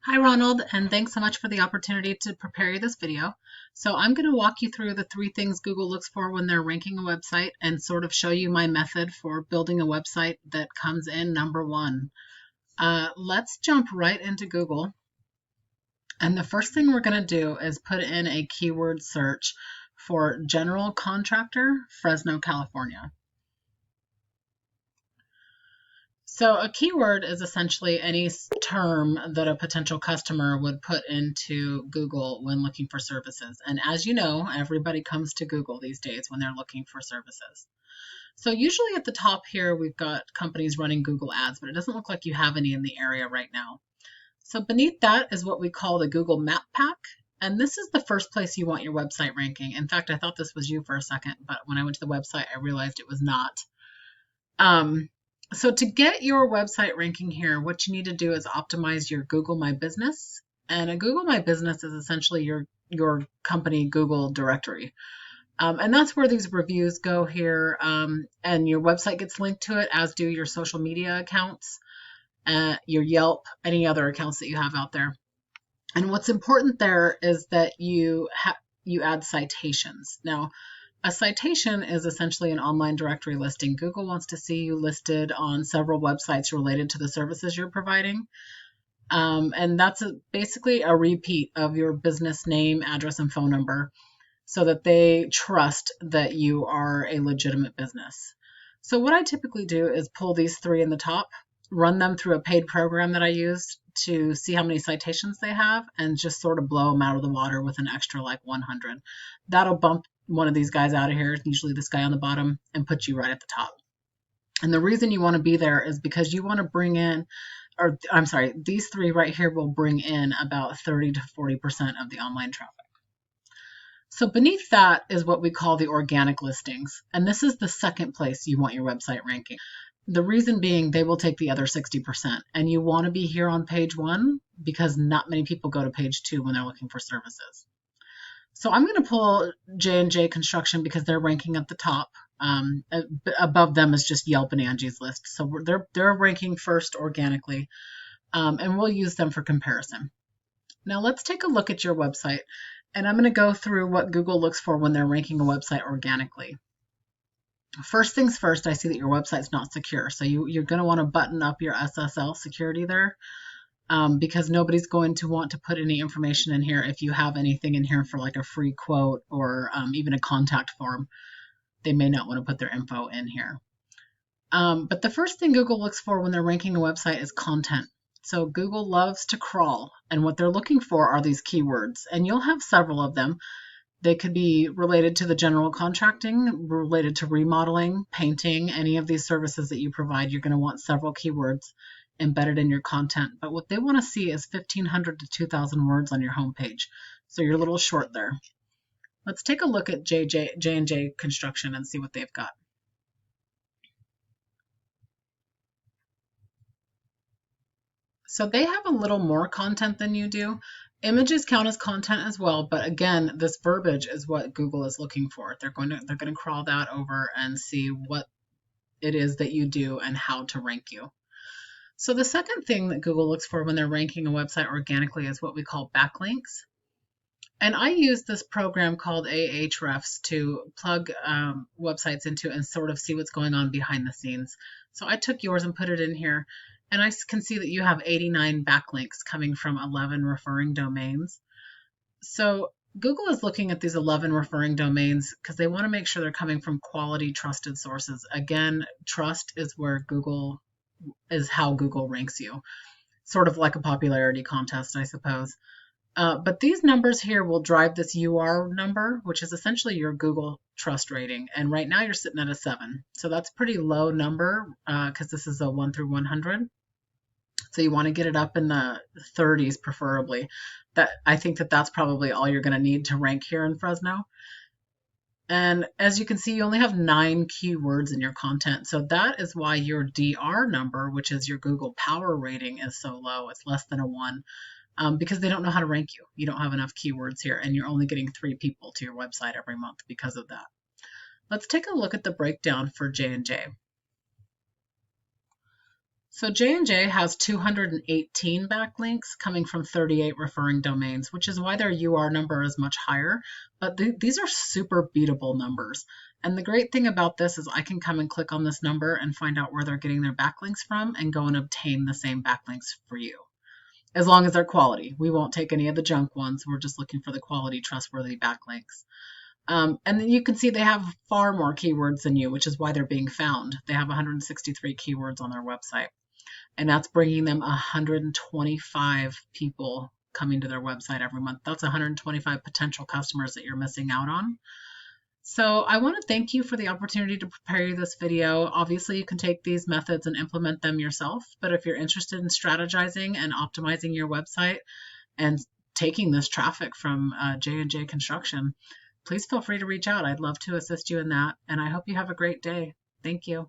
Hi Ronald, and thanks so much for the opportunity to prepare you this video. So I'm going to walk you through the three things Google looks for when they're ranking a website and sort of show you my method for building a website that comes in number one. Let's jump right into Google. And the first thing we're going to do is put in a keyword search for general contractor, Fresno, California. So a keyword is essentially any term that a potential customer would put into Google when looking for services. And as you know, everybody comes to Google these days when they're looking for services. So usually at the top here, we've got companies running Google ads, but it doesn't look like you have any in the area right now. So beneath that is what we call the Google Map Pack. And this is the first place you want your website ranking. In fact, I thought this was you for a second, but when I went to the website, I realized it was not. So to get your website ranking here, what you need to do is optimize your Google My Business. And a Google My Business is essentially your company Google directory. And that's where these reviews go here. And your website gets linked to it, as do your social media accounts, your Yelp, any other accounts that you have out there. And what's important there is that you add citations. Now, a citation is essentially an online directory listing. Google wants to see you listed on several websites related to the services you're providing. And that's basically a repeat of your business name, address, and phone number so that they trust that you are a legitimate business. So what I typically do is pull these three in the top, run them through a paid program that I use to see how many citations they have, and just sort of blow them out of the water with an extra like 100. That'll bump one of these guys out of here, usually this guy on the bottom, and put you right at the top. And the reason you want to be there is because you want to bring in, or I'm sorry, these three right here will bring in about 30 to 40% of the online traffic. So beneath that is what we call the organic listings. And this is the second place you want your website ranking. The reason being they will take the other 60%. And you want to be here on page one because not many people go to page two when they're looking for services. So I'm going to pull J&J Construction because they're ranking at the top. Above them is just Yelp and Angie's List. So they're ranking first organically, and we'll use them for comparison. Now let's take a look at your website, and I'm going to go through what Google looks for when they're ranking a website organically. First things first, I see that your website's not secure. So you're going to want to button up your SSL security there. Because nobody's going to want to put any information in here if you have anything in here for like a free quote or even a contact form. They may not want to put their info in here. But the first thing Google looks for when they're ranking a website is content. So Google loves to crawl, and what they're looking for are these keywords, and you'll have several of them. They could be related to the general contracting, related to remodeling, painting, any of these services that you provide. You're going to want several keywords embedded in your content. But what they want to see is 1,500 to 2,000 words on your homepage. So you're a little short there. Let's take a look at J&J Construction and see what they've got. So they have a little more content than you do. Images count as content as well, but again, this verbiage is what Google is looking for. They're going to crawl that over and see what it is that you do and how to rank you. So the second thing that Google looks for when they're ranking a website organically is what we call backlinks. And I use this program called Ahrefs to plug websites into and sort of see what's going on behind the scenes. So I took yours and put it in here, and I can see that you have 89 backlinks coming from 11 referring domains. So Google is looking at these 11 referring domains because they want to make sure they're coming from quality, trusted sources. Again, trust is how Google ranks you, sort of like a popularity contest, I suppose. But these numbers here will drive this UR number, which is essentially your Google trust rating. And right now you're sitting at a 7. So that's a pretty low number because this is a 1 through 100. So you want to get it up in the 30s preferably. I think that's probably all you're going to need to rank here in Fresno. And as you can see, you only have 9 keywords in your content. So that is why your DR number, which is your Google Power rating, is so low. It's less than a 1 because they don't know how to rank you. You don't have enough keywords here, and you're only getting 3 people to your website every month because of that. Let's take a look at the breakdown for J&J. So J&J has 218 backlinks coming from 38 referring domains, which is why their UR number is much higher. But these are super beatable numbers. And the great thing about this is I can come and click on this number and find out where they're getting their backlinks from and go and obtain the same backlinks for you. As long as they're quality. We won't take any of the junk ones. We're just looking for the quality, trustworthy backlinks. And then you can see they have far more keywords than you, which is why they're being found. They have 163 keywords on their website. And that's bringing them 125 people coming to their website every month. That's 125 potential customers that you're missing out on. So I want to thank you for the opportunity to prepare you this video. Obviously, you can take these methods and implement them yourself, but if you're interested in strategizing and optimizing your website and taking this traffic from J&J Construction, please feel free to reach out. I'd love to assist you in that, and I hope you have a great day. Thank you.